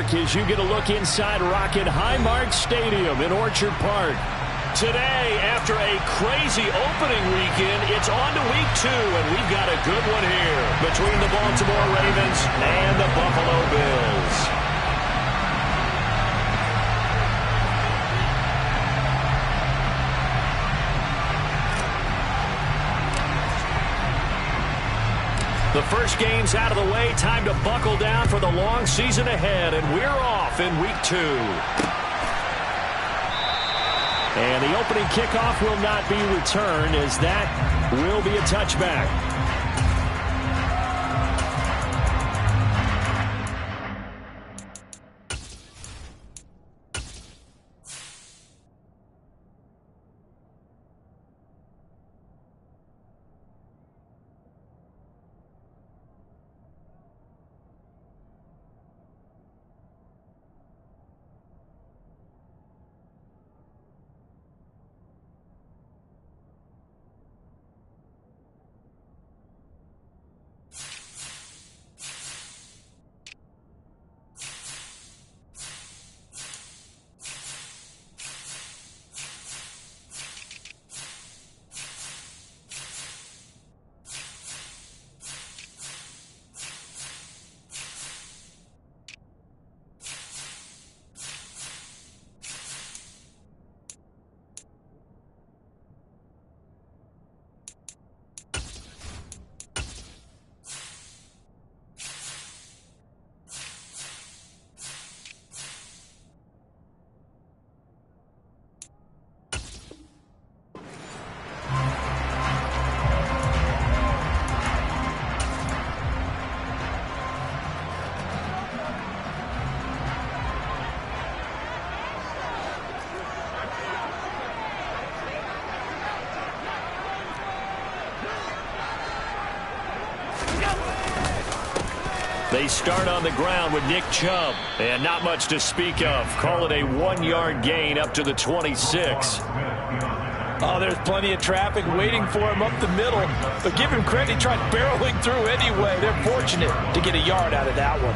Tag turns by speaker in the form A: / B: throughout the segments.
A: work as you get a look inside Rocket Highmark Stadium in Orchard Park. Today, after a crazy opening weekend, it's on to week 2, and we've got a good one here between the Baltimore Ravens and the Buffalo Bills. The first game's out of the way. Time to buckle down for the long season ahead, and we're off in week 2. And the opening kickoff will not be returned, as that will be a touchback. They start on the ground with Nick Chubb, and not much to speak of. Call it a 1-yard gain up to the 26.
B: Oh, there's plenty of traffic waiting for him up the middle, but give him credit, he tried barreling through anyway. They're fortunate to get a yard out of that one.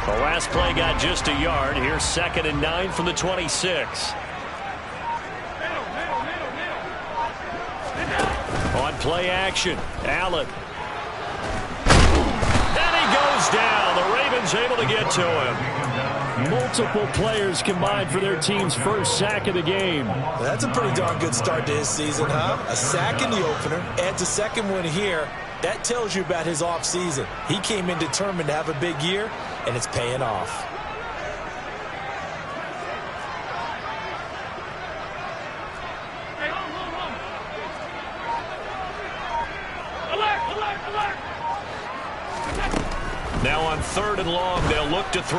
A: The last play got just a yard. Here's 2nd and 9 from the 26. On play action, Allen. And he goes down. The Ravens able to get to him. Multiple players combined for their team's first sack of the game.
B: That's a pretty darn good start to his season, huh? A sack in the opener, adds a second one here. That tells you about his offseason. He came in determined to have a big year, and it's paying off.
A: Now on 3rd and long, they'll look to throw.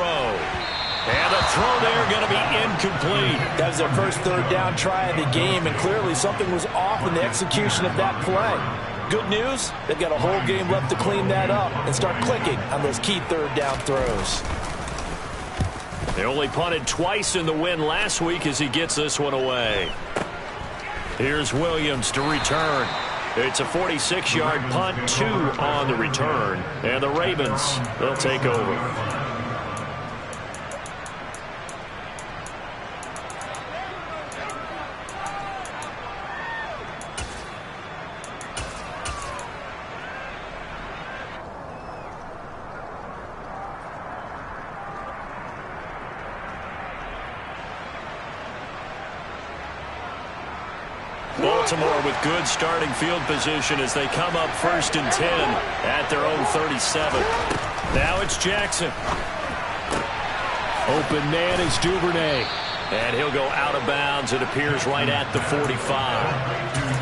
A: And the throw there going to be incomplete.
B: That was their first 3rd down try of the game, and clearly something was off in the execution of that play. Good news, they've got a whole game left to clean that up and start clicking on those key 3rd down throws.
A: They only punted twice in the win last week as he gets this one away. Here's Williams to return. It's a 46-yard punt, 2 on the return. And the Ravens, they'll take over. Baltimore with good starting field position as they come up 1st and 10 at their own 37. Now it's Jackson. Open man is Duvernay. And he'll go out of bounds. It appears right at the 45.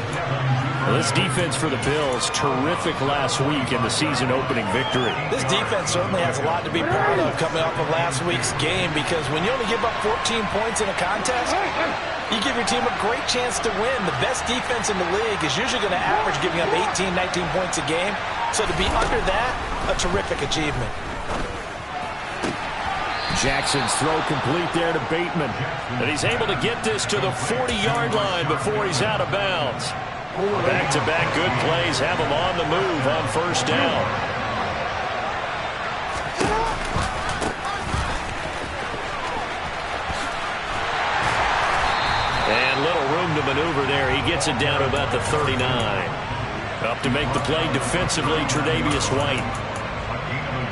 A: Well, this defense for the Bills, terrific last week in the season-opening victory.
B: This defense certainly has a lot to be proud of coming off of last week's game, because when you only give up 14 points in a contest, you give your team a great chance to win. The best defense in the league is usually going to average giving up 18, 19 points a game. So to be under that, a terrific achievement.
A: Jackson's throw complete there to Bateman. And he's able to get this to the 40-yard line before he's out of bounds. Back-to-back good plays have him on the move on first down. And little room to maneuver there. He gets it down to about the 39. Up to make the play defensively, Tre'Davious White.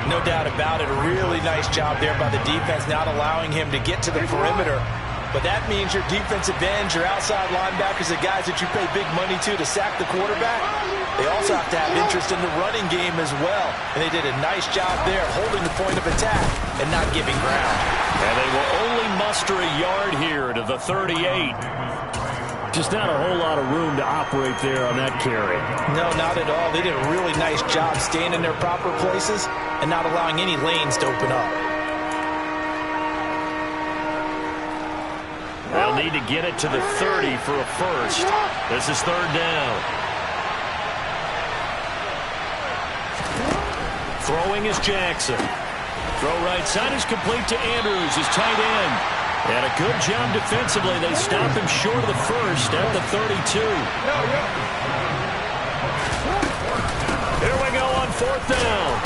B: No doubt about it. A really nice job there by the defense, not allowing him to get to the perimeter. But that means your defensive ends, your outside linebackers, the guys that you pay big money to sack the quarterback, they also have to have interest in the running game as well. And they did a nice job there holding the point of attack and not giving ground.
A: And they will only muster a yard here to the 38. Just not a whole lot of room to operate there on that carry.
B: No, not at all. They did a really nice job staying in their proper places and not allowing any lanes to open up.
A: They'll need to get it to the 30 for a first. This is third down. Throwing is Jackson. Throw right side is complete to Andrews, his tight end. And a good job defensively. They stop him short of the first at the 32. Here we go on fourth down.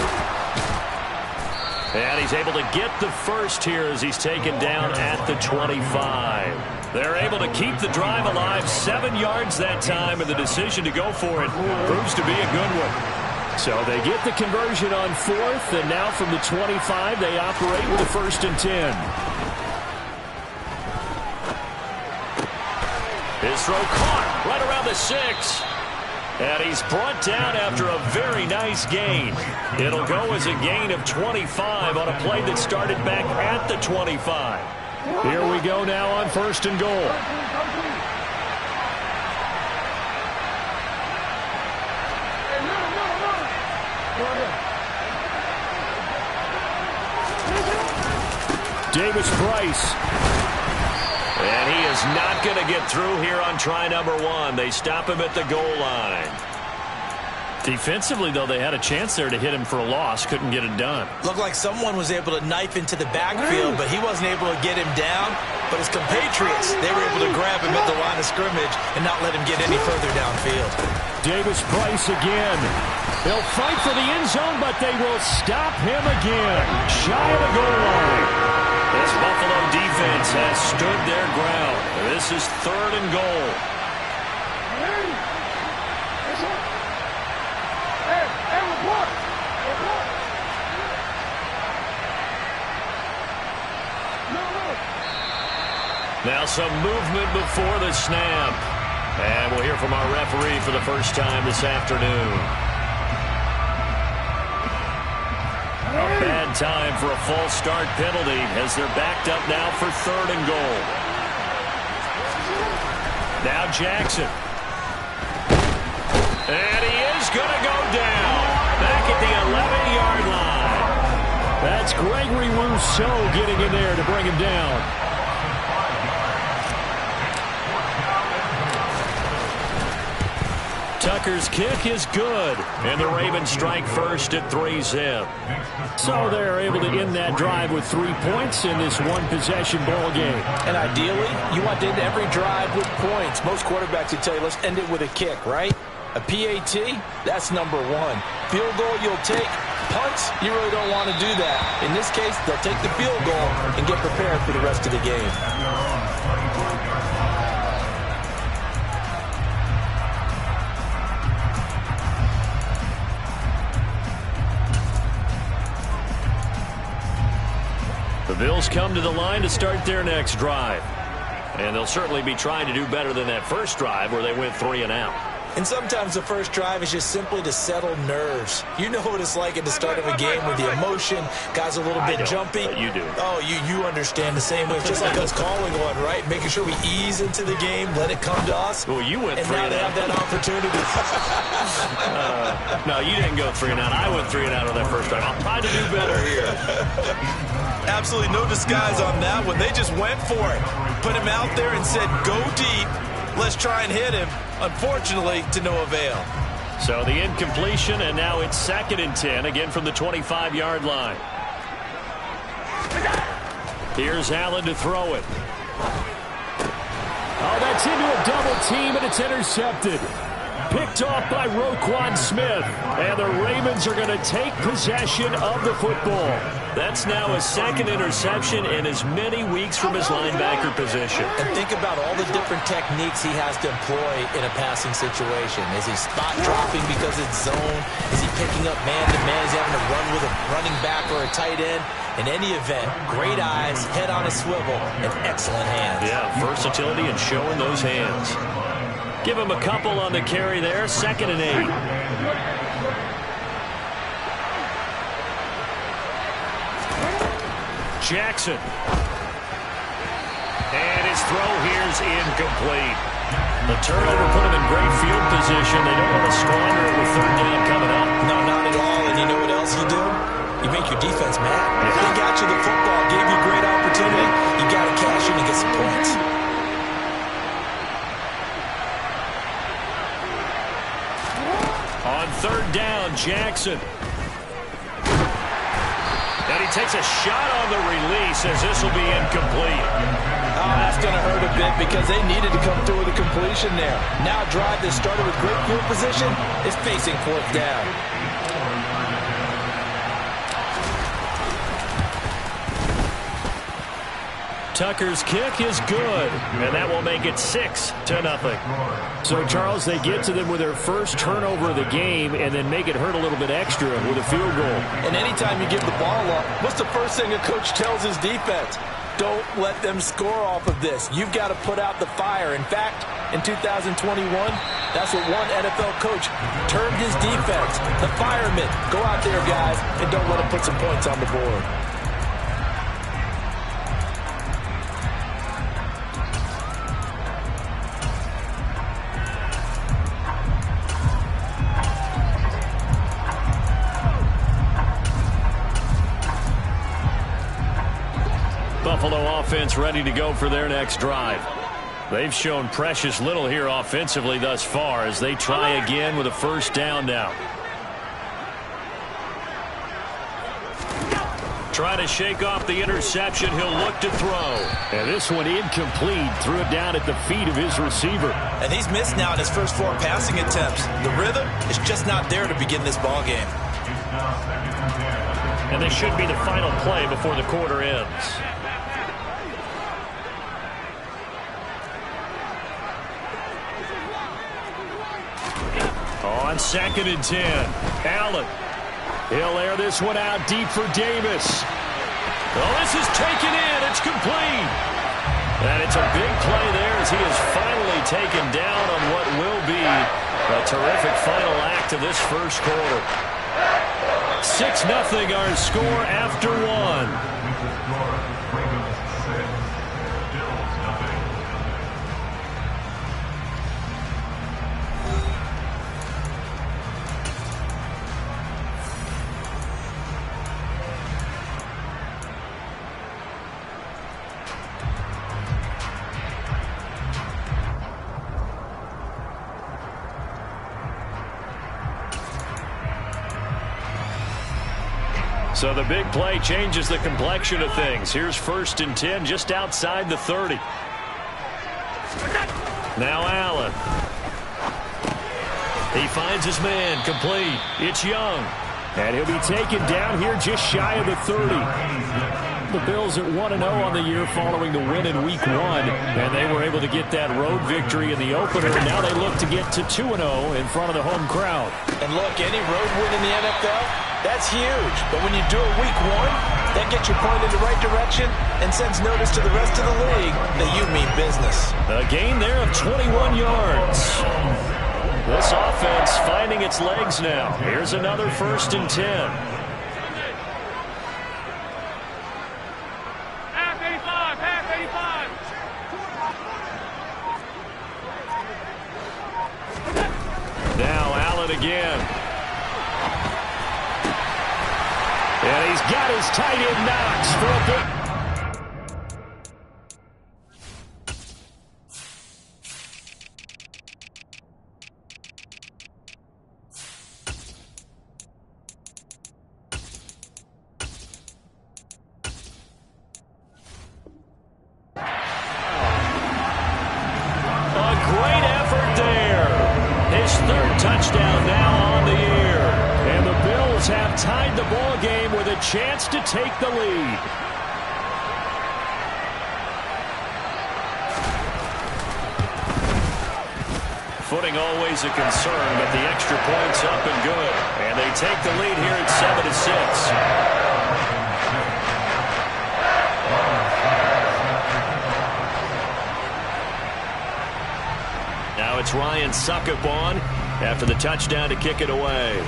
A: And he's able to get the first here as he's taken down at the 25. They're able to keep the drive alive, 7 yards that time, and the decision to go for it proves to be a good one. So they get the conversion on fourth, and now from the 25, they operate with a 1st and 10. His throw caught right around the 6. And he's brought down after a very nice gain. It'll go as a gain of 25 on a play that started back at the 25. Here we go now on 1st and goal. Davis Price. And he is not going to get through here on try number 1. They stop him at the goal line. Defensively, though, they had a chance there to hit him for a loss. Couldn't get it done.
B: Looked like someone was able to knife into the backfield, but he wasn't able to get him down. But his compatriots, they were able to grab him at the line of scrimmage and not let him get any further downfield.
A: Davis Price again. They'll fight for the end zone, but they will stop him again. Shy of the goal line. This Buffalo defense has stood their ground. This is 3rd and goal. Now some movement before the snap. And we'll hear from our referee for the first time this afternoon. A bad time for a false start penalty as they're backed up now for 3rd and goal. Now Jackson. And he is going to go down. Back at the 11-yard line. That's Gregory Rousseau getting in there to bring him down. Tucker's kick is good, and the Ravens strike first at 3-zip. So they're able to end that drive with 3 points in this one-possession ball game.
B: And ideally, you want to end every drive with points. Most quarterbacks would tell you, let's end it with a kick, right? A PAT, that's number 1. Field goal you'll take. Punts, you really don't want to do that. In this case, they'll take the field goal and get prepared for the rest of the game.
A: The Bills come to the line to start their next drive. And they'll certainly be trying to do better than that first drive where they went 3 and out.
B: And sometimes the first drive is just simply to settle nerves. You know what it's like at the start of a game with the emotion. Guys a little bit jumpy.
A: But you do.
B: Oh, you understand the same way. It's just like us calling one, right? Making sure we ease into the game, let it come to us.
A: Well, you went 3
B: and out. And now they have that opportunity.
A: No, you didn't go 3 and out. I went 3 and out on that first drive. I'll try to do better here.
B: Absolutely no disguise on that one. They just went for it. Put him out there and said, go deep. Let's try and hit him. Unfortunately, to no avail.
A: So the incompletion, and now it's 2nd and 10, again from the 25-yard line. Here's Allen to throw it.
C: Oh, that's into a double team, and it's intercepted. Picked off by Roquan Smith. And the Ravens are going to take possession of the football.
A: That's now his 2nd interception in as many weeks from his linebacker position.
B: And think about all the different techniques he has to employ in a passing situation. Is he spot dropping because it's zone? Is he picking up man-to-man? Is he having to run with a running back or a tight end? In any event, great eyes, head on a swivel, and excellent hands.
A: Yeah, versatility and showing those hands. Give him a couple on the carry there, 2nd and 8. Jackson. And his throw here's incomplete. The turnover put him in great field position. They don't want to squander it with 3rd down coming up.
B: No, not at all. And you know what else you do? You make your defense mad. If they got you the football, gave you great opportunity, you got to cash in and get some points.
A: On 3rd down, Jackson. And he takes a shot on the release as this will be incomplete.
B: Oh, that's going to hurt a bit because they needed to come through with a completion there. Now a drive that started with great field position is facing 4th down.
A: Tucker's kick is good, and that will make it 6-0.
C: So, Charles, they get to them with their first turnover of the game and then make it hurt a little bit extra with a field goal.
B: And anytime you give the ball up, what's the first thing a coach tells his defense? Don't let them score off of this. You've got to put out the fire. In fact, in 2021, that's what one NFL coach termed his defense. The firemen. Go out there, guys, and don't let them put some points on the board.
A: Buffalo offense ready to go for their next drive. They've shown precious little here offensively thus far as they try again with a 1st down now. Trying to shake off the interception. He'll look to throw.
C: And this one incomplete. Threw it down at the feet of his receiver.
B: And he's missed now in his first 4 passing attempts. The rhythm is just not there to begin this ball game.
A: And this should be the final play before the quarter ends. On 2nd and 10, Allen. He'll air this one out deep for Davis. Oh, this is taken in. It's complete. And it's a big play there as he is finally taken down on what will be a terrific final act of this first quarter. 6-0 our score after 1. So the big play changes the complexion of things. Here's 1st and 10 just outside the 30. Now Allen. He finds his man complete. It's Young.
C: And he'll be taken down here just shy of the 30. The Bills at 1-0 on the year following the win in Week 1. And they were able to get that road victory in the opener. And now they look to get to 2-0 in front of the home crowd.
B: And look, any road win in the NFL, that's huge. But when you do it Week 1, that gets you pointed in the right direction and sends notice to the rest of the league that you mean business.
A: A gain there of 21 yards. This offense finding its legs now. Here's another 1st and 10. Now Allen again.
C: And he's got his tight end Knox for a big. touchdown now on the year. And the Bills have tied the ball game with a chance to take the lead. Footing always a concern, but the extra point's up and good. And they take the lead here at 7-6. Now it's Ryan Suckup on after the touchdown to kick it away.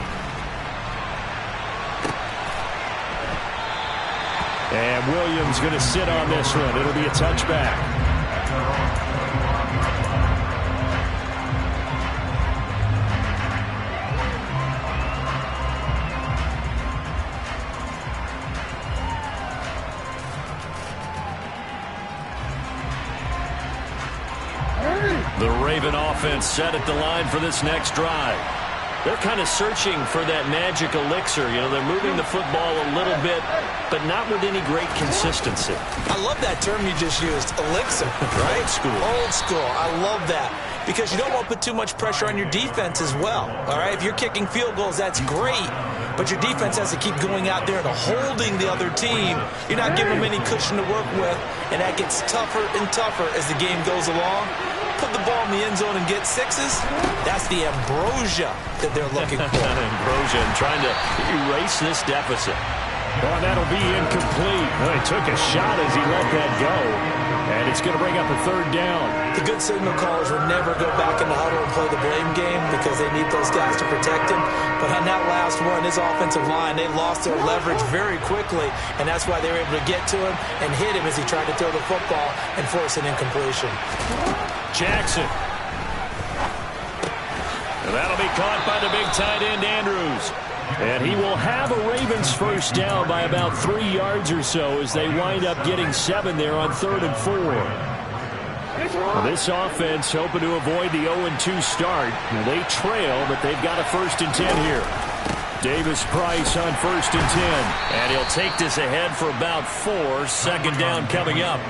C: And Williams going to sit on this one. It'll be a touchback. The Raven offense set at the line for this next drive. They're kind of searching for that magic elixir. You know, they're moving the football a little bit, but not with any great consistency.
B: I love that term you just used, elixir, right?
C: Old school.
B: Old school. I love that. Because you don't want to put too much pressure on your defense as well. All right, if you're kicking field goals, that's great. But your defense has to keep going out there and holding the other team. You're not giving them any cushion to work with, and that gets tougher and tougher as the game goes along. Put the ball in the end zone and get sixes. That's the ambrosia that they're looking for.
C: Ambrosia and trying to erase this deficit. Well, that'll be incomplete. Well, he took a shot as he let that go. And it's going to bring up a third down.
B: The good signal callers will never go back in the huddle and play the blame game because they need those guys to protect him. But on that last one, his offensive line, they lost their leverage very quickly, and that's why they were able to get to him and hit him as he tried to throw the football and force an incompletion.
C: Jackson. And that'll be caught by the big tight end, Andrews. And he will have a Ravens first down by about 3 yards or so as they wind up getting 7 there on 3rd and 4. Well, this offense hoping to avoid the 0-2 start. They trail, but they've got a 1st and 10 here. Davis Price on 1st and 10. And he'll take this ahead for about 4. 2nd down coming up.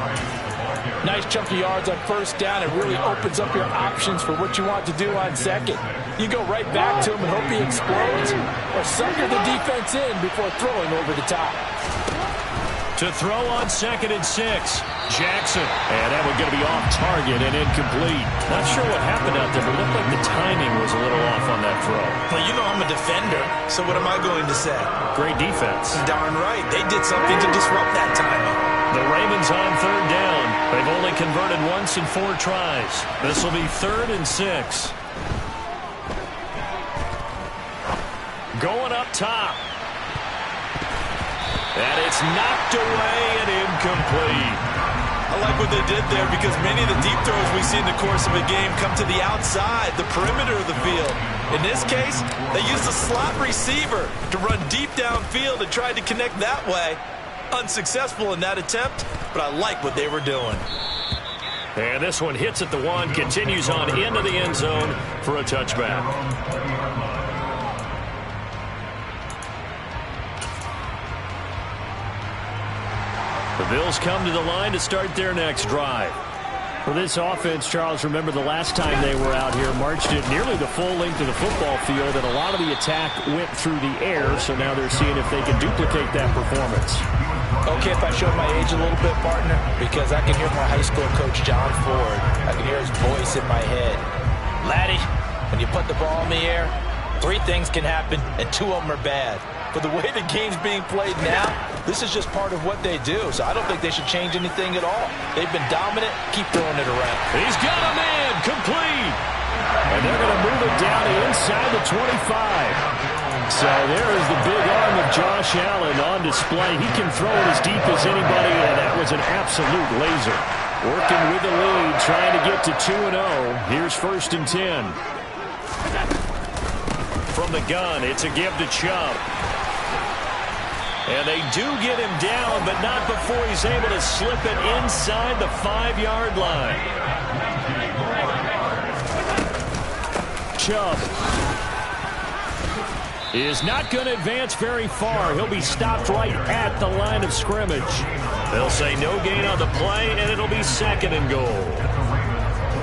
B: Nice chunk of yards on 1st down. It really opens up your options for what you want to do on 2nd. You go right back to him and hope he explodes, or sucker the defense in before throwing over the top.
C: To throw on 2nd and 6. Jackson. And that one's going to be off target and incomplete. Not sure what happened out there, but it looked like the timing was a little off on that throw.
B: Well, you know I'm a defender, so what am I going to say?
C: Great defense.
B: Darn right. They did something to disrupt that timing.
C: The Ravens on 3rd down. They've only converted once in 4 tries. This will be 3rd and 6. Going up top. And it's knocked away and incomplete.
B: I like what they did there because many of the deep throws we see in the course of a game come to the outside, the perimeter of the field. In this case, they used a slot receiver to run deep downfield and tried to connect that way. Unsuccessful in that attempt, but I like what they were doing.
C: And this one hits at the 1, continues on into the end zone for a touchback. The Bills come to the line to start their next drive. For this offense, Charles, remember the last time they were out here, marched it nearly the full length of the football field, and a lot of the attack went through the air, so now they're seeing if they can duplicate that performance.
B: Okay, if I show my age a little bit, partner, because I can hear my high school coach, John Ford. I can hear his voice in my head. Laddie, when you put the ball in the air, 3 things can happen, and 2 of them are bad. But the way the game's being played now, this is just part of what they do. So I don't think they should change anything at all. They've been dominant. Keep throwing it around.
C: He's got a man. Complete. And they're going to move it down inside the 25. So there is the big arm of Josh Allen on display. He can throw it as deep as anybody, and that was an absolute laser. Working with the lead, trying to get to 2-0. Here's 1st and 10. From the gun, it's a give to Chubb. And they do get him down, but not before he's able to slip it inside the 5-yard line. Chubb is not going to advance very far. He'll be stopped right at the line of scrimmage. They'll say no gain on the play, and it'll be 2nd and goal.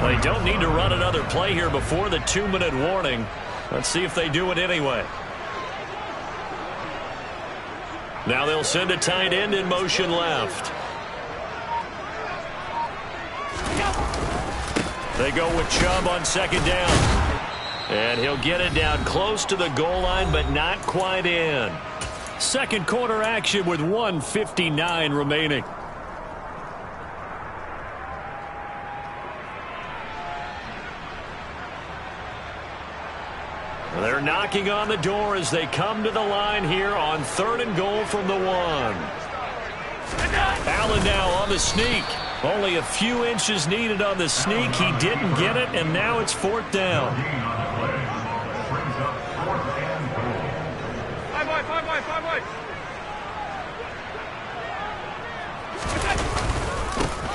C: They don't need to run another play here before the 2-minute warning.
A: Let's see if they do it anyway. Now they'll send a tight end in motion left. They go with Chubb on second down. And he'll get it down close to the goal line, but not quite in.
C: Second quarter action with 1:59 remaining.
A: They're knocking on the door as they come to the line here on 3rd and goal from the 1. Allen now on the sneak. Only a few inches needed on the sneak. He didn't get it, and now it's 4th down.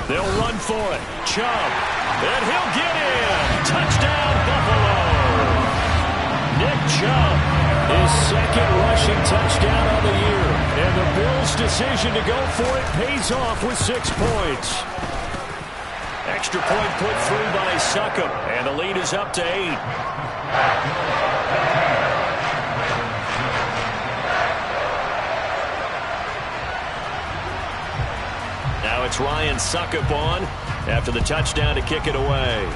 A: They'll run for it. Chubb. And he'll get in. Touchdown, Buffalo. Nick Chubb, his second rushing touchdown of the year. And the Bills' decision to go for it pays off with 6 points. Extra point put through by Succop. And the lead is up to 8. Now it's Ryan Succop on after the touchdown to kick it away.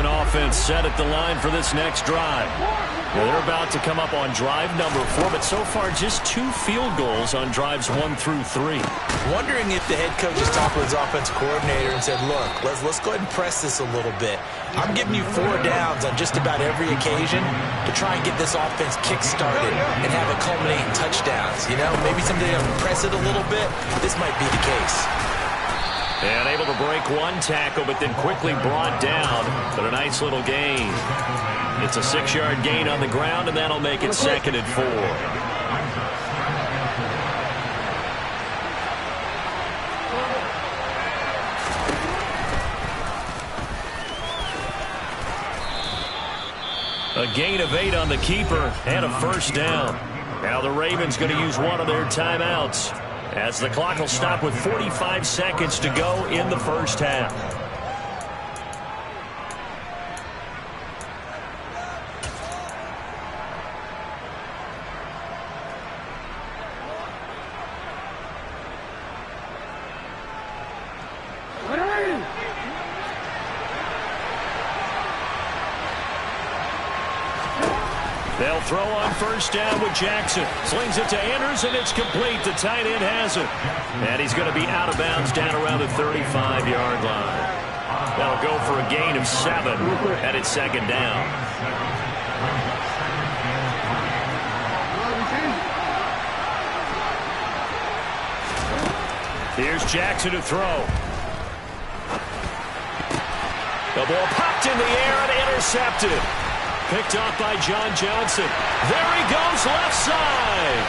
A: Offense set at the line for this next drive. Now they're about to come up on drive number 4, but so far just 2 field goals on drives 1 through 3.
B: Wondering if the head coach has talked with his offensive coordinator and said, look, let's go ahead and press this a little bit. I'm giving you 4 downs on just about every occasion to try and get this offense kick-started and have it culminate in touchdowns. You know, maybe someday I'll press it a little bit. This might be the case.
A: And able to break 1 tackle, but then quickly brought down. But a nice little gain. It's a 6-yard gain on the ground, and that'll make it 2nd and 4. A gain of 8 on the keeper and a 1st down. Now the Ravens going to use one of their timeouts, as the clock will stop with 45 seconds to go in the first half. They'll throw on 1st down with Jackson. Slings it to Andrews, and it's complete. The tight end has it. And he's going to be out of bounds down around the 35-yard line. That'll go for a gain of 7, and it's 2nd down. Here's Jackson to throw. The ball popped in the air and intercepted. Picked off by John Johnson. There he goes, left side.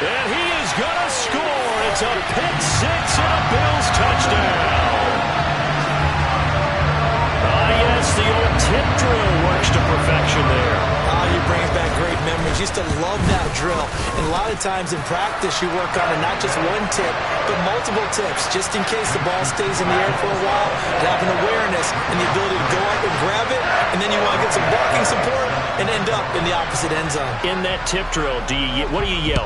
A: And he is going to score. It's a pick-6 and a Bills touchdown. Yes, the old tip drill works to perfection there.
B: You bring back great memories. Used to love that drill. And a lot of times in practice, you work on it, not just 1 tip, but multiple tips, just in case the ball stays in the air for a while, and have an awareness and the ability to go up and grab it, and then you want to get some blocking support and end up in the opposite end zone.
A: In that tip drill, what do you yell?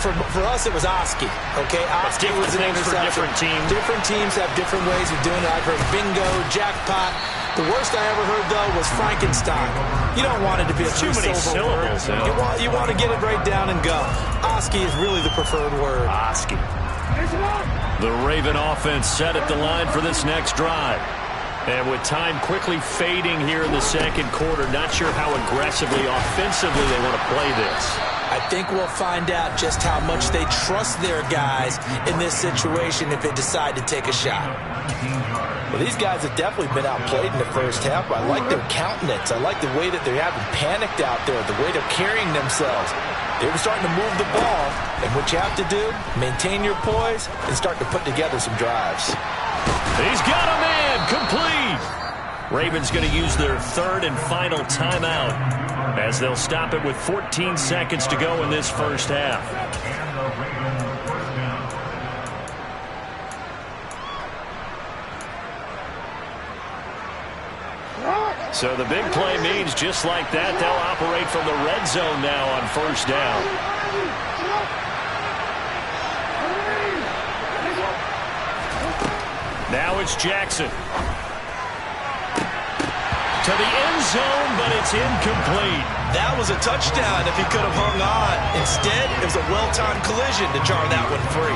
B: For us, it was Oski. Okay, Oski was an interception.
A: For different teams.
B: Different teams have different ways of doing it. I've heard bingo, jackpot. The worst I ever heard, though, was Frankenstein. You don't want it to be a
A: too many syllables.
B: Yeah. You want to get it right down and go. Oski is really the preferred word.
A: Oski. The Raven offense set at the line for this next drive. And with time quickly fading here in the second quarter, not sure how aggressively, offensively they want to play this.
B: I think we'll find out just how much they trust their guys in this situation if they decide to take a shot. Well, these guys have definitely been outplayed in the first half. I like their countenance. I like the way that they haven't panicked out there, the way they're carrying themselves. They were starting to move the ball, and what you have to do, maintain your poise and start to put together some drives.
A: He's got a man, complete. Ravens going to use their third and final timeout as they'll stop it with 14 seconds to go in this first half. So the big play means just like that, they'll operate from the red zone now on first down. Now it's Jackson. To the end zone, but it's incomplete.
B: That was a touchdown if he could have hung on. Instead, it was a well-timed collision to jar that one free.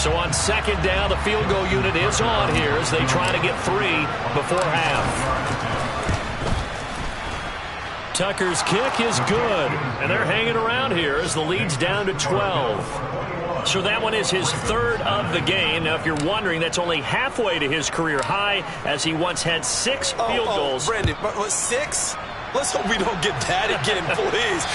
A: So on second down, the field goal unit is on here as they try to get 3 before half. Tucker's kick is good, and they're hanging around here as the lead's down to 12. So that one is his third of the game. Now, if you're wondering, that's only halfway to his career high, as he once had 6 field goals.
B: Brandon, what, 6? Let's hope we don't get that again, please.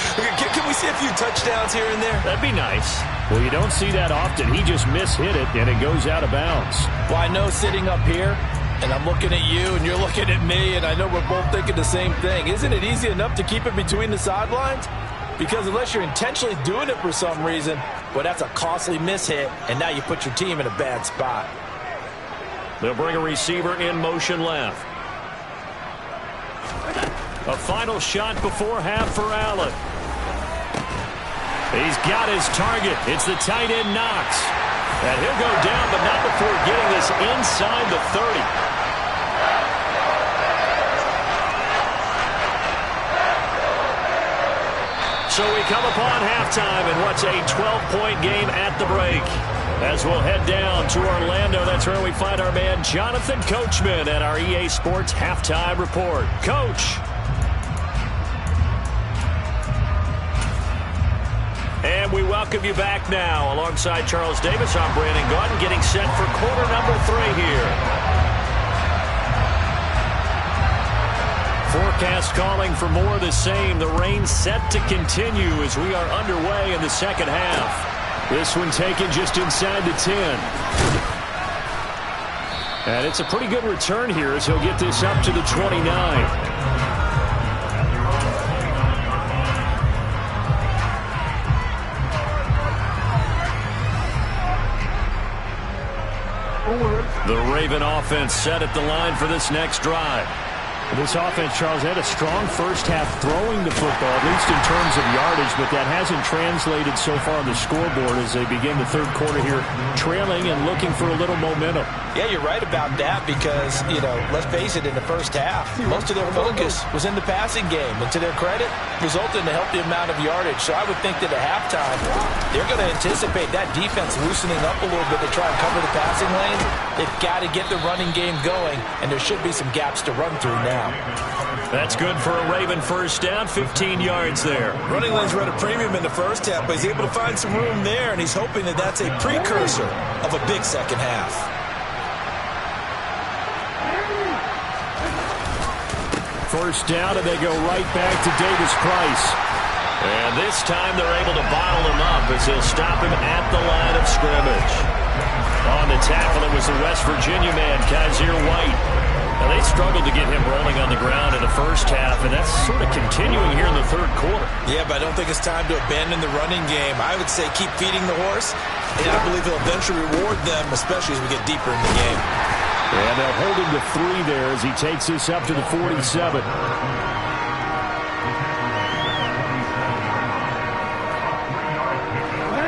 B: Can we see a few touchdowns here and there?
A: That'd be nice.
C: Well, you don't see that often. He just mishit it, and it goes out of bounds.
B: Well, I know sitting up here, and I'm looking at you, and you're looking at me, and I know we're both thinking the same thing. Isn't it easy enough to keep it between the sidelines? Because unless you're intentionally doing it for some reason, well, that's a costly mishit, and now you put your team in a bad spot.
A: They'll bring a receiver in motion left. A final shot before half for Allen. He's got his target. It's the tight end Knox. And he'll go down, but not before getting this inside the 30. So we come upon halftime in what's a 12-point game at the break. As we'll head down to Orlando, that's where we find our man Jonathan Coachman at our EA Sports Halftime Report. Coach. And we welcome you back now. Alongside Charles Davis, I'm Brandon Gaudin, getting set for quarter number 3 here. Forecast calling for more of the same. The rain set to continue as we are underway in the second half. This one taken just inside the 10. And it's a pretty good return here as he'll get this up to the 29. The Raven offense set at the line for this next drive.
C: This offense, Charles, had a strong first half throwing the football, at least in terms of yardage, but that hasn't translated so far on the scoreboard as they begin the third quarter here, trailing and looking for a little momentum.
B: Yeah, you're right about that because, you know, let's face it, in the first half, most of their focus was in the passing game, and to their credit, resulted in a healthy amount of yardage. So I would think that at halftime, they're going to anticipate that defense loosening up a little bit to try and cover the passing lanes. They've got to get the running game going, and there should be some gaps to run through now.
A: That's good for a Raven first down, 15 yards there.
B: Running lanes were at a premium in the first half, but he's able to find some room there, and he's hoping that that's a precursor of a big second half.
C: First down, and they go right back to Davis Price.
A: And this time they're able to bottle him up as he'll stop him at the line of scrimmage. On the tackle, it was the West Virginia man, Kaiser White. Now, they struggled to get him rolling on the ground in the first half, and that's sort of continuing here in the third quarter.
B: Yeah, but I don't think it's time to abandon the running game. I would say keep feeding the horse, and I believe he'll eventually reward them, especially as we get deeper in the game.
C: And they'll hold him to 3 there as he takes this up to the 47.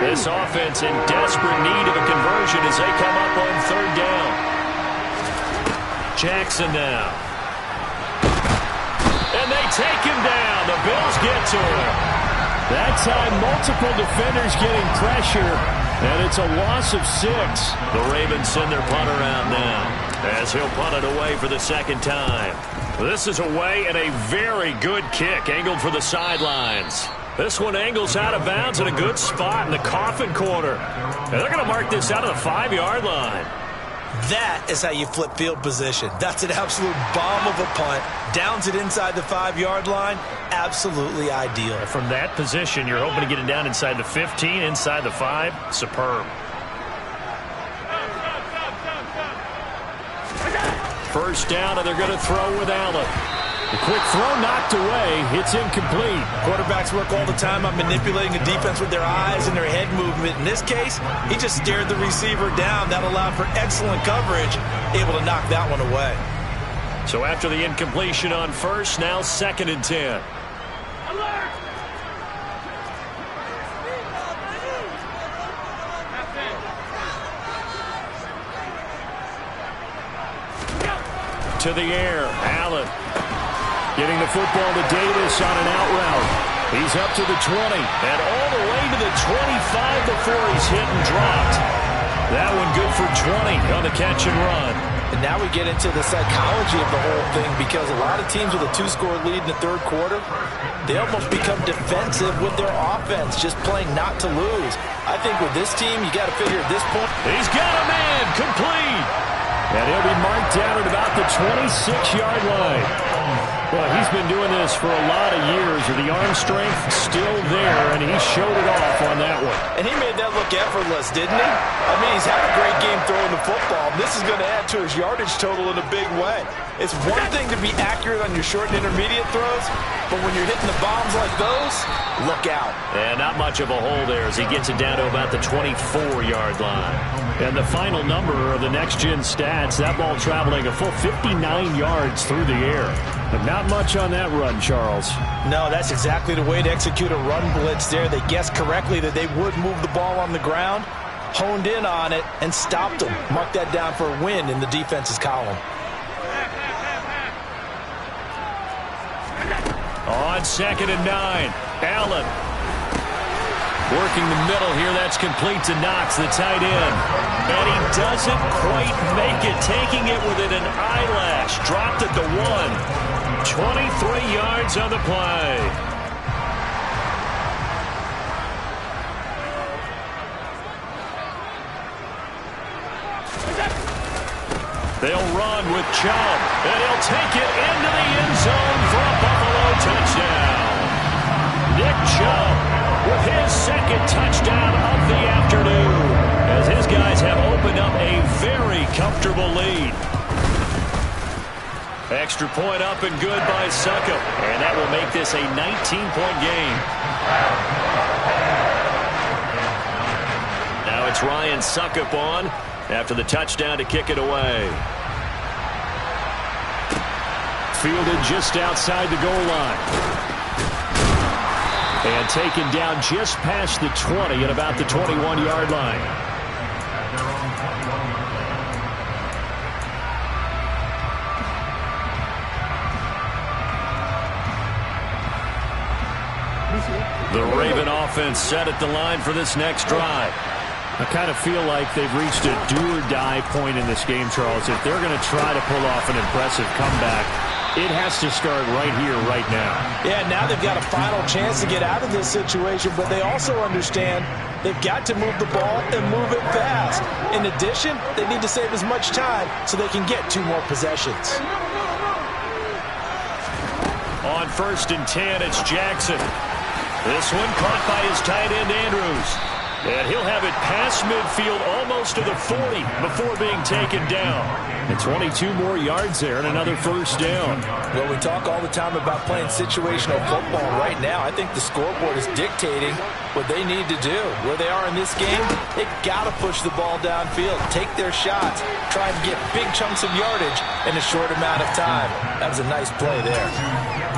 A: This offense in desperate need of a conversion as they come up on third down. Jackson now. And they take him down. The Bills get to him.
C: That time, multiple defenders getting pressure, and it's a loss of 6.
A: The Ravens send their punter out now as he'll punt it away for the second time. This is away, and a very good kick angled for the sidelines. This one angles out of bounds in a good spot in the coffin corner. And they're going to mark this out of the 5-yard line.
B: That is how you flip field position. That's an absolute bomb of a punt. Downs it inside the 5-yard line. Absolutely ideal.
A: From that position, you're hoping to get it down inside the 15, inside the 5. Superb. first down, and they're going to throw with Allen.
C: The quick throw knocked away. It's incomplete.
B: Quarterbacks work all the time on manipulating a defense with their eyes and their head movement. In this case, he just stared the receiver down. That allowed for excellent coverage, able to knock that one away.
A: So after the incompletion on first, now 2nd and 10. To the air, Allen. Getting the football to Davis on an out route. He's up to the 20. And all the way to the 25 before he's hit and dropped. That one good for 20 on the catch and run.
B: And now we get into the psychology of the whole thing, because a lot of teams with a 2-score lead in the third quarter, they almost become defensive with their offense, just playing not to lose. I think with this team, you got to figure at this point.
A: He's got a man complete.
C: And he'll be marked down at about the 26-yard line. Well, he's been doing this for a lot of years, with the arm strength still there, and he showed it off on that one.
B: And he made that look effortless, didn't he? I mean, he's had a great game throwing the football. This is going to add to his yardage total in a big way. It's one thing to be accurate on your short and intermediate throws, but when you're hitting the bombs like those, look out.
A: And not much of a hole there as he gets it down to about the 24-yard line.
C: And the final number of the next-gen stats, that ball traveling a full 59 yards through the air. But not much on that run, Charles.
B: No, that's exactly the way to execute a run blitz there. They guessed correctly that they would move the ball on the ground, honed in on it, and stopped them. Mark that down for a win in the defense's column.
A: On 2nd and 9, Allen. Working the middle here, that's complete to Knox, the tight end. And he doesn't quite make it, taking it within an eyelash. Dropped at the 1. 23 yards on the play. They'll run with Chubb, and he'll take it into the end zone for a Buffalo touchdown. Nick Chubb with his 2nd touchdown of the afternoon, as his guys have opened up a very comfortable lead. Extra point up and good by Suckup, and that will make this a 19-point game. Now it's Ryan Suckup on after the touchdown to kick it away.
C: Fielded just outside the goal line. And taken down just past the 20 at about the 21-yard line.
A: The Raven offense set at the line for this next drive.
C: I kind of feel like they've reached a do-or-die point in this game, Charles. If they're going to try to pull off an impressive comeback, it has to start right here, right now.
B: Yeah, now they've got a final chance to get out of this situation, but they also understand they've got to move the ball and move it fast. In addition, they need to save as much time so they can get 2 more possessions.
A: On 1st and 10, it's Jackson. This one caught by his tight end, Andrews. And he'll have it past midfield almost to the 40 before being taken down.
C: And 22 more yards there and another first down.
B: Well, we talk all the time about playing situational football. Right now, I think the scoreboard is dictating what they need to do. Where they are in this game, they've got to push the ball downfield, take their shots, try and get big chunks of yardage in a short amount of time. That was a nice play there.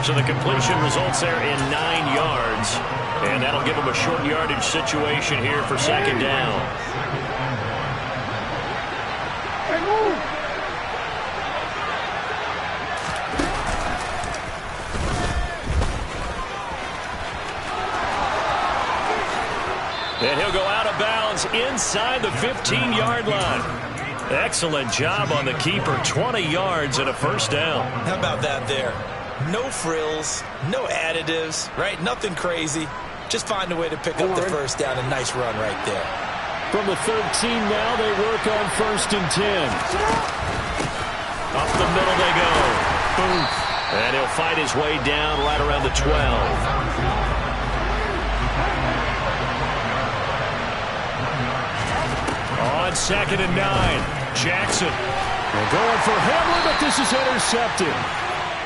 A: So the completion results there in 9 yards. And that'll give them a short yardage situation here for 2nd down. And he'll go out of bounds inside the 15-yard line. Excellent job on the keeper. 20 yards and a first down.
B: How about that there? No frills, no additives, right? Nothing crazy. Just find a way to pick up the first down. A nice run right there.
C: From the 13 now, they work on 1st and 10.
A: Up the middle they go. Boom. And he'll fight his way down right around the 12. On 2nd and 9, Jackson.
C: They're going for Hamlin, but this is intercepted.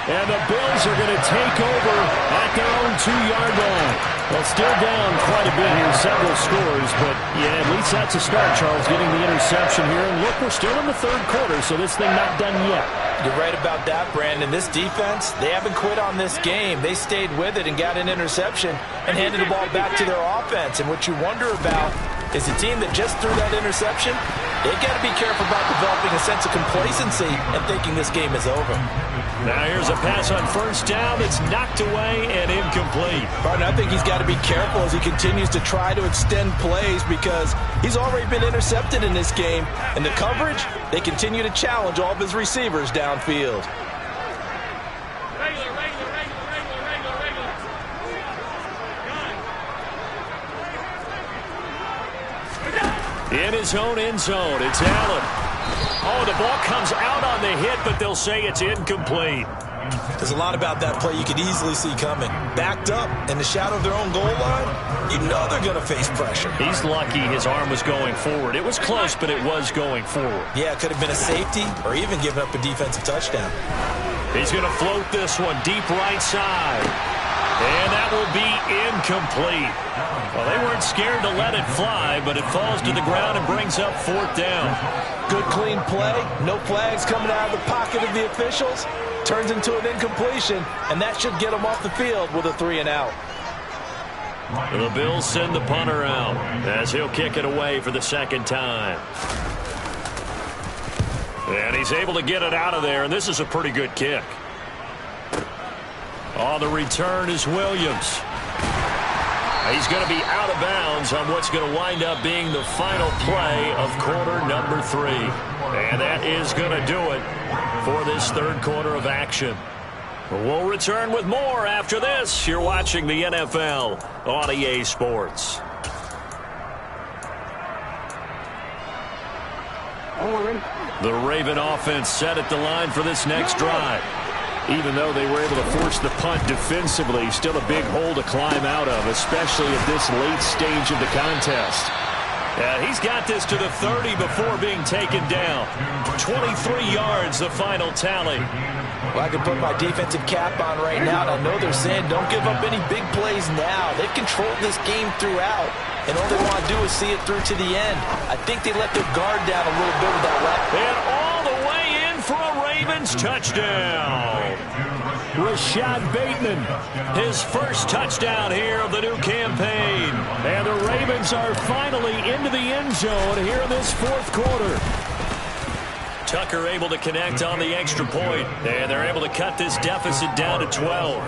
C: And the Bills are going to take over at their own 2-yard line. Well, still down quite a bit here, several scores, but yeah, at least that's a start, Charles, getting the interception here. And look, we're still in the third quarter, so this thing not done yet.
B: You're right about that, Brandon. This defense, they haven't quit on this game. They stayed with it and got an interception and handed the ball back to their offense. And what you wonder about is a team that just threw that interception, they've got to be careful about developing a sense of complacency and thinking this game is over.
A: Now here's a pass on first down that's knocked away and incomplete.
B: Martin, I think he's got to be careful as he continues to try to extend plays because he's already been intercepted in this game. And the coverage, they continue to challenge all of his receivers downfield.
A: In his own end zone, it's Allen. Oh, the ball comes out on the hit, but they'll say it's incomplete.
B: There's a lot about that play you could easily see coming. Backed up in the shadow of their own goal line, you know they're going to face pressure.
A: He's lucky his arm was going forward. It was close, but it was going forward.
B: Yeah, it could have been a safety or even given up a defensive touchdown.
A: He's going to float this one deep right side. And that will be incomplete. Well, they weren't scared to let it fly, but it falls to the ground and brings up fourth down.
B: Good, clean play. No flags coming out of the pocket of the officials. Turns into an incompletion, and that should get them off the field with a 3-and-out.
A: The Bills send the punter out as he'll kick it away for the second time. And he's able to get it out of there, and this is a pretty good kick. On the return is Williams. He's going to be out of bounds on what's going to wind up being the final play of quarter number 3. And that is going to do it for this third quarter of action. We'll return with more after this. You're watching the NFL on EA Sports. The Raven offense set at the line for this next drive. Even though they were able to force the punt defensively, still a big hole to climb out of, especially at this late stage of the contest. Yeah, he's got this to the 30 before being taken down. 23 yards, the final tally.
B: Well, I can put my defensive cap on right now, and I know they're saying don't give up any big plays now. They've controlled this game throughout, and all they want to do is see it through to the end. I think they let their guard down a little bit with that left.
A: And all the way in for a Ravens touchdown.
C: Rashad Bateman,
A: his first touchdown here of the new campaign.
C: And the Ravens are finally into the end zone here in this fourth quarter.
A: Tucker able to connect on the extra point, and they're able to cut this deficit down to 12.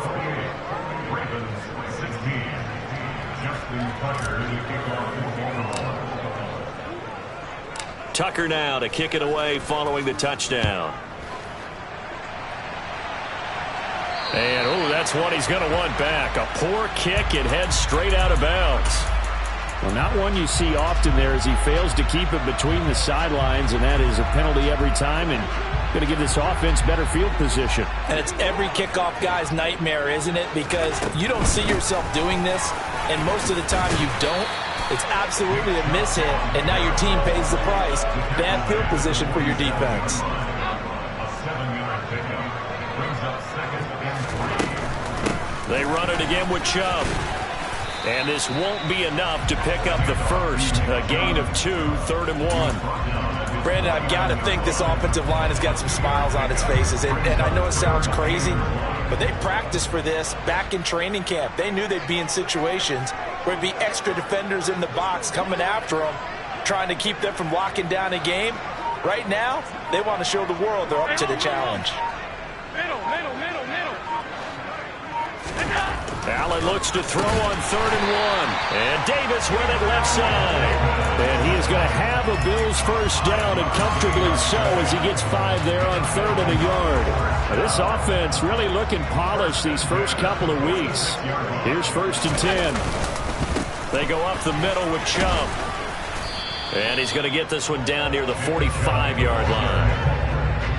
A: Tucker now to kick it away following the touchdown. And, oh, that's what he's going to want back. A poor kick and heads straight out of bounds.
C: Well, not one you see often there as he fails to keep it between the sidelines, and that is a penalty every time and going to give this offense better field position.
B: And it's every kickoff guy's nightmare, isn't it? Because you don't see yourself doing this, and most of the time you don't. It's absolutely a mishit, and now your team pays the price. Bad field position for your defense.
A: They run it again with Chubb. And this won't be enough to pick up the first. A gain of 2, 3rd and 1.
B: Brandon, I've got to think this offensive line has got some smiles on its faces. And I know it sounds crazy, but they practiced for this back in training camp. They knew they'd be in situations where there'd be extra defenders in the box coming after them, trying to keep them from locking down a game. Right now, they want to show the world they're up to the challenge.
A: Allen looks to throw on 3rd and 1. And Davis with it left side.
C: And he is going to have a Bills first down, and comfortably so, as he gets 5 there on 3rd and a yard. Now, this offense really looking polished these first couple of weeks. Here's 1st and 10.
A: They go up the middle with Chubb. And he's going to get this one down near the 45-yard line.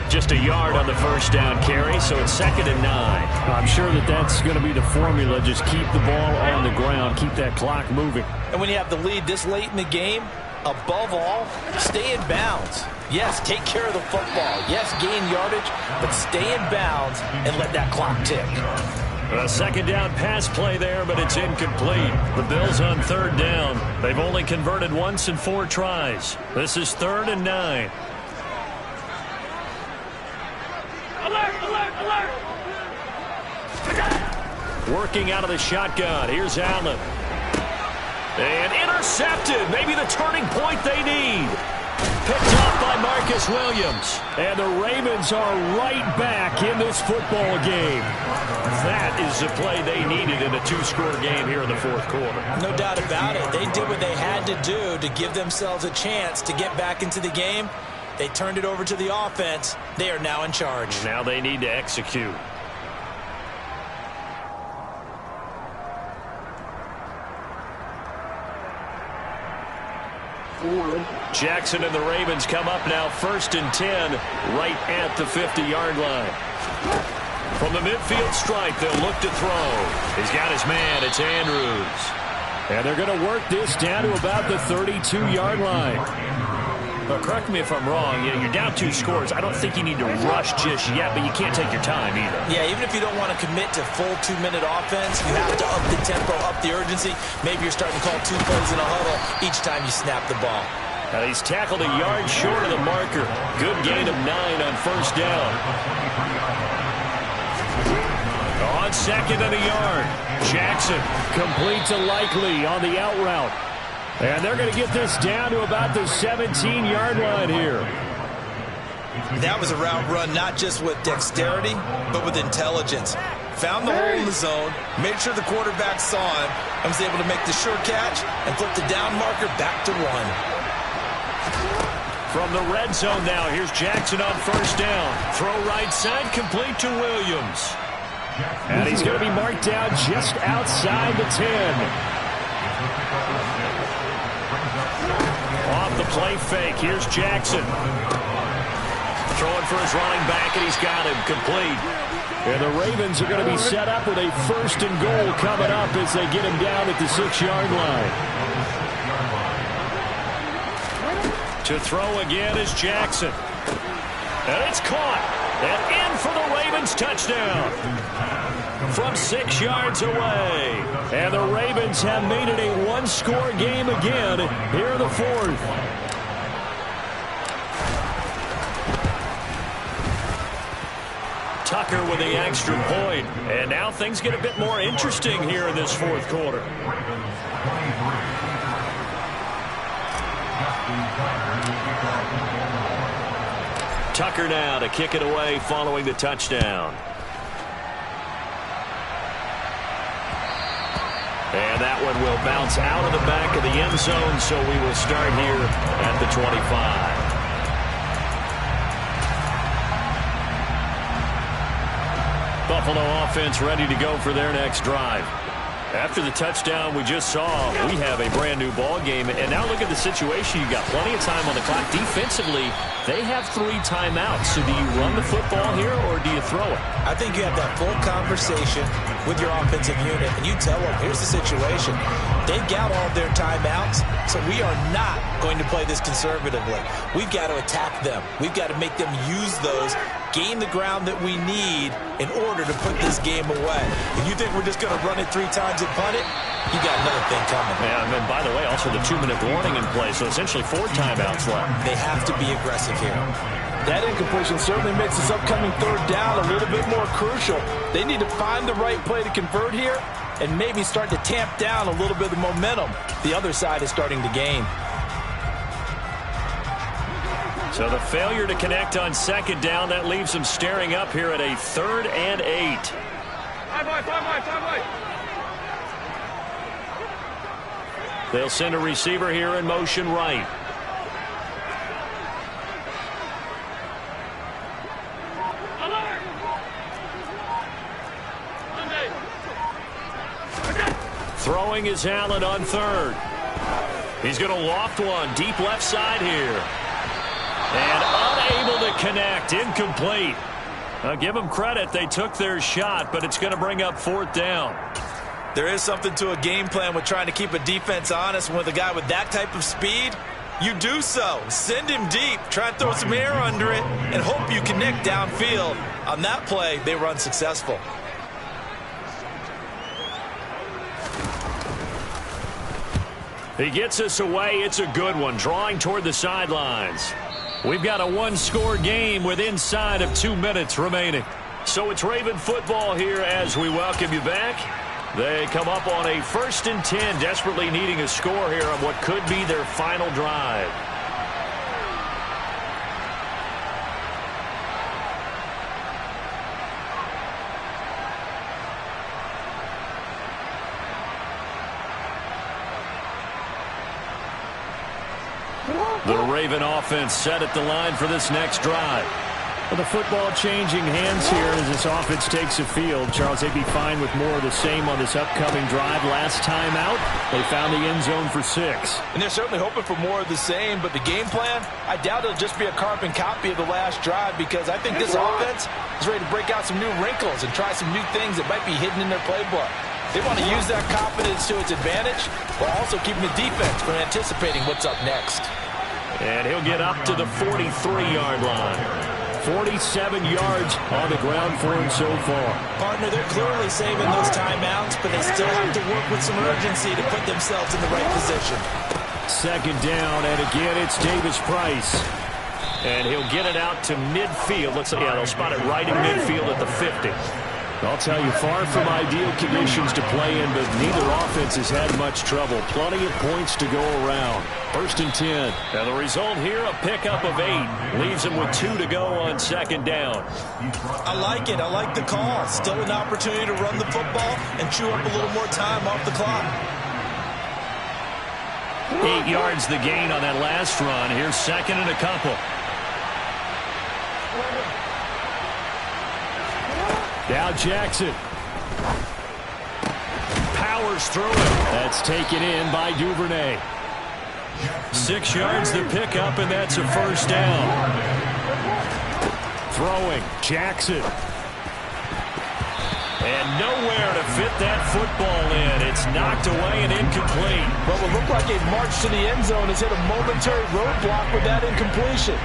A: Just a yard on the first down carry, so it's 2nd and 9.
C: I'm sure that's going to be the formula. Just keep the ball on the ground, keep that clock moving.
B: And when you have the lead this late in the game, Above all, stay in bounds. Yes, take care of the football. Yes, gain yardage, but stay in bounds and let that clock tick.
A: A second down pass play there, but it's incomplete. The Bills on third down. They've only converted once in 4 tries. This is 3rd and 9.
D: Alert, alert, alert!
A: Working out of the shotgun. Here's Allen. And intercepted. Maybe the turning point they need. Picked off by Marcus Williams.
C: And the Ravens are right back in this football game.
A: That is the play they needed in a 2-score game here in the 4th quarter.
B: No doubt about it. They did what they had to do to give themselves a chance to get back into the game. They turned it over to the offense. They are now in charge.
A: Now they need to execute. Jackson and the Ravens come up now 1st and 10 right at the 50-yard line. From the midfield stripe, they'll look to throw. He's got his man. It's Andrews.
C: And they're going to work this down to about the 32-yard line.
A: But correct me if I'm wrong. You're down 2 scores. I don't think you need to rush just yet, but you can't take your time either.
B: Yeah, even if you don't want to commit to full 2-minute offense, you have to up the tempo, up the urgency. Maybe you're starting to call 2 plays in a huddle each time you snap the ball.
A: Now he's tackled a yard short of the marker. Good gain of 9 on 1st down. On 2nd and a yard. Jackson
C: complete to Likely on the out route. And they're going to get this down to about the 17-yard line here.
B: That was a route run not just with dexterity, but with intelligence. Found the hole in the zone, made sure the quarterback saw him, and was able to make the sure catch and flip the down marker back to 1.
A: From the red zone now, here's Jackson on 1st down. Throw right side, complete to Williams.
C: And he's going to be marked down just outside the 10.
A: Off the play fake, here's Jackson. Throwing for his running back, and he's got him complete.
C: And the Ravens are going to be set up with a 1st and goal coming up as they get him down at the 6-yard line.
A: To throw again is Jackson. And it's caught. And in for the Ravens touchdown. From 6 yards away.
C: And the Ravens have made it a 1-score game again here in the 4th.
A: Tucker with the extra point. And now things get a bit more interesting here in this 4th quarter. Tucker now to kick it away following the touchdown. And that one will bounce out of the back of the end zone, so we will start here at the 25. Buffalo offense ready to go for their next drive. After the touchdown we just saw, we have a brand new ball game. And now look at the situation. You've got plenty of time on the clock. Defensively, they have 3 timeouts. So do you run the football here or do you throw it?
B: I think you have that full conversation with your offensive unit, and you tell them, here's the situation. They've got all of their timeouts, so we are not going to play this conservatively. We've got to attack them. We've got to make them use those, gain the ground that we need in order to put this game away. If you think we're just going to run it 3 times and punt it, you got another thing coming.
A: Yeah, and by the way, also the 2-minute warning in play, so essentially 4 timeouts left.
B: They have to be aggressive here. That incompletion certainly makes this upcoming 3rd down a little bit more crucial. They need to find the right play to convert here and maybe start to tamp down a little bit of the momentum the other side is starting to gain.
A: So the failure to connect on 2nd down, that leaves them staring up here at a 3rd and 8. They'll send a receiver here in motion right. Throwing is Allen on 3rd. He's going to loft one deep left side here. And unable to connect. Incomplete. I'll give them credit. They took their shot, but it's going to bring up 4th down.
B: There is something to a game plan with trying to keep a defense honest. With a guy with that type of speed, You do so. Send him deep. Try and throw some air under it and hope you connect downfield. On that play, they were unsuccessful.
A: He gets us away. It's a good one, drawing toward the sidelines. We've got a one-score game with inside of 2 minutes remaining. So it's Raven football here as we welcome you back. They come up on a 1st and 10, desperately needing a score here on what could be their final drive. The Raven offense set at the line for this next drive.
C: Well, the football changing hands here as this offense takes the field. Charles, they'd be fine with more of the same on this upcoming drive. Last time out, they found the end zone for 6.
B: And they're certainly hoping for more of the same, but the game plan, I doubt it'll just be a carbon copy of the last drive because I think this offense is ready to break out some new wrinkles and try some new things that might be hidden in their playbook. They want to use that confidence to its advantage while also keeping the defense from anticipating what's up next.
A: And he'll get up to the 43-yard line. 47 yards on the ground for him so far.
B: Partner, they're clearly saving those timeouts, but they still have to work with some urgency to put themselves in the right position.
C: 2nd down, and again, it's Davis Price.
A: And he'll get it out to midfield. Looks like, yeah, they'll spot it right in midfield at the 50.
C: I'll tell you, far from ideal conditions to play in, but neither offense has had much trouble. Plenty of points to go around. 1st and 10.
A: And the result here, a pickup of 8. Leaves him with 2 to go on 2nd down.
B: I like it. I like the call. Still an opportunity to run the football and chew up a little more time off the clock.
A: 8 yards the gain on that last run. Here's 2nd and a couple.
C: Now Jackson.
A: Powers through it.
C: That's taken in by Duvernay.
A: 6 yards the pickup, and that's a 1st down.
C: Throwing. Jackson.
A: And nowhere to fit that football in. It's knocked away and incomplete.
B: Well, it looked like a march to the end zone has hit a momentary roadblock with that incompletion.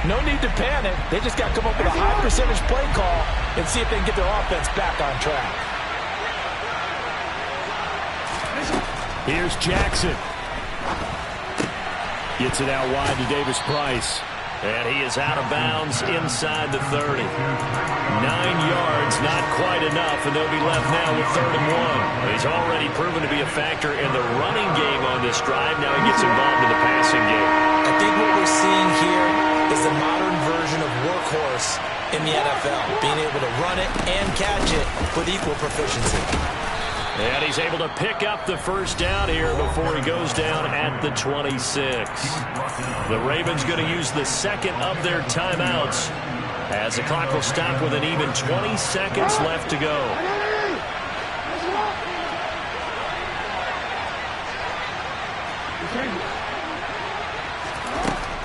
B: No need to panic. They just got to come up with a high percentage play call and see if they can get their offense back on track.
C: Here's Jackson. Gets it out wide to Davis Price.
A: And he is out of bounds inside the 30. 9 yards, not quite enough, and they'll be left now with 3rd and 1. He's already proven to be a factor in the running game on this drive. Now he gets involved in the passing game.
B: I think what we're seeing here is the modern version of workhorse in the NFL, being able to run it and catch it with equal proficiency.
A: And he's able to pick up the 1st down here before he goes down at the 26. The Ravens going to use the 2nd of their timeouts as the clock will stop with an even 20 seconds left to go.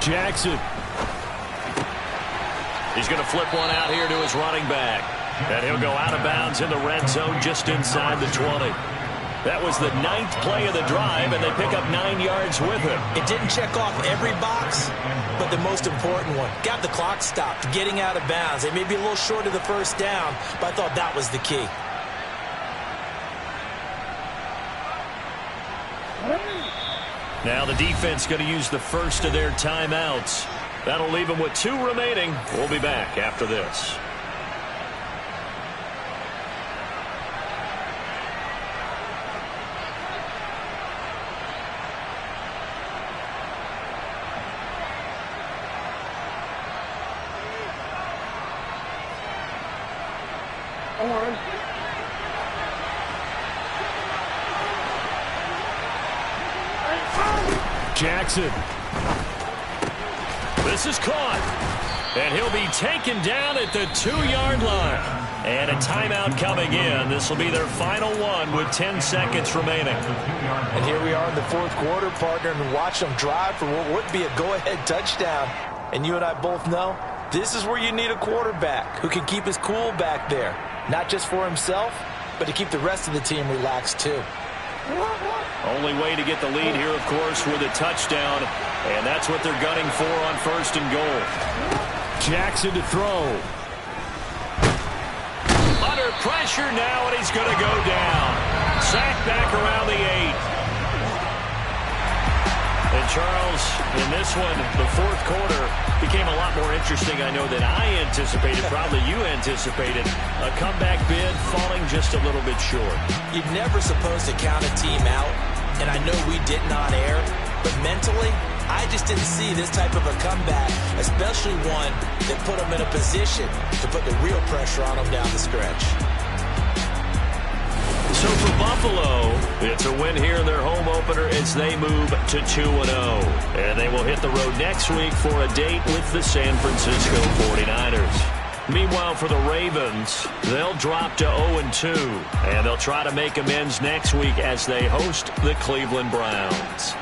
C: Jackson.
A: He's going to flip one out here to his running back. And he'll go out of bounds in the red zone just inside the 20. That was the 9th play of the drive, and they pick up 9 yards with him.
B: It didn't check off every box, but the most important one. Got the clock stopped, getting out of bounds. They may be a little short of the 1st down, but I thought that was the key.
A: Now the defense going to use the 1st of their timeouts. That'll leave them with 2 remaining. We'll be back after this.
C: Jackson.
A: This is caught. And he'll be taken down at the 2-yard line. And a timeout coming in. This will be their final one with 10 seconds remaining.
B: And here we are in the 4th quarter, partner, and watch them drive for what would be a go-ahead touchdown. And you and I both know this is where you need a quarterback who can keep his cool back there. Not just for himself, but to keep the rest of the team relaxed too.
A: Only way to get the lead here, of course, with a touchdown, and that's what they're gunning for on 1st and goal.
C: Jackson to throw.
A: Under pressure now, and he's going to go down. Sacked back around the 8. And Charles, in this one, the 4th quarter became a lot more interesting, I know, than I anticipated. Probably you anticipated. A comeback bid falling just a little bit short.
B: You're never supposed to count a team out, and I know we did not air, but mentally, I just didn't see this type of a comeback, especially one that put them in a position to put the real pressure on them down the stretch.
A: So for Buffalo, it's a win here in their home opener as they move to 2-0. And they will hit the road next week for a date with the San Francisco 49ers. Meanwhile, for the Ravens, they'll drop to 0-2. And they'll try to make amends next week as they host the Cleveland Browns.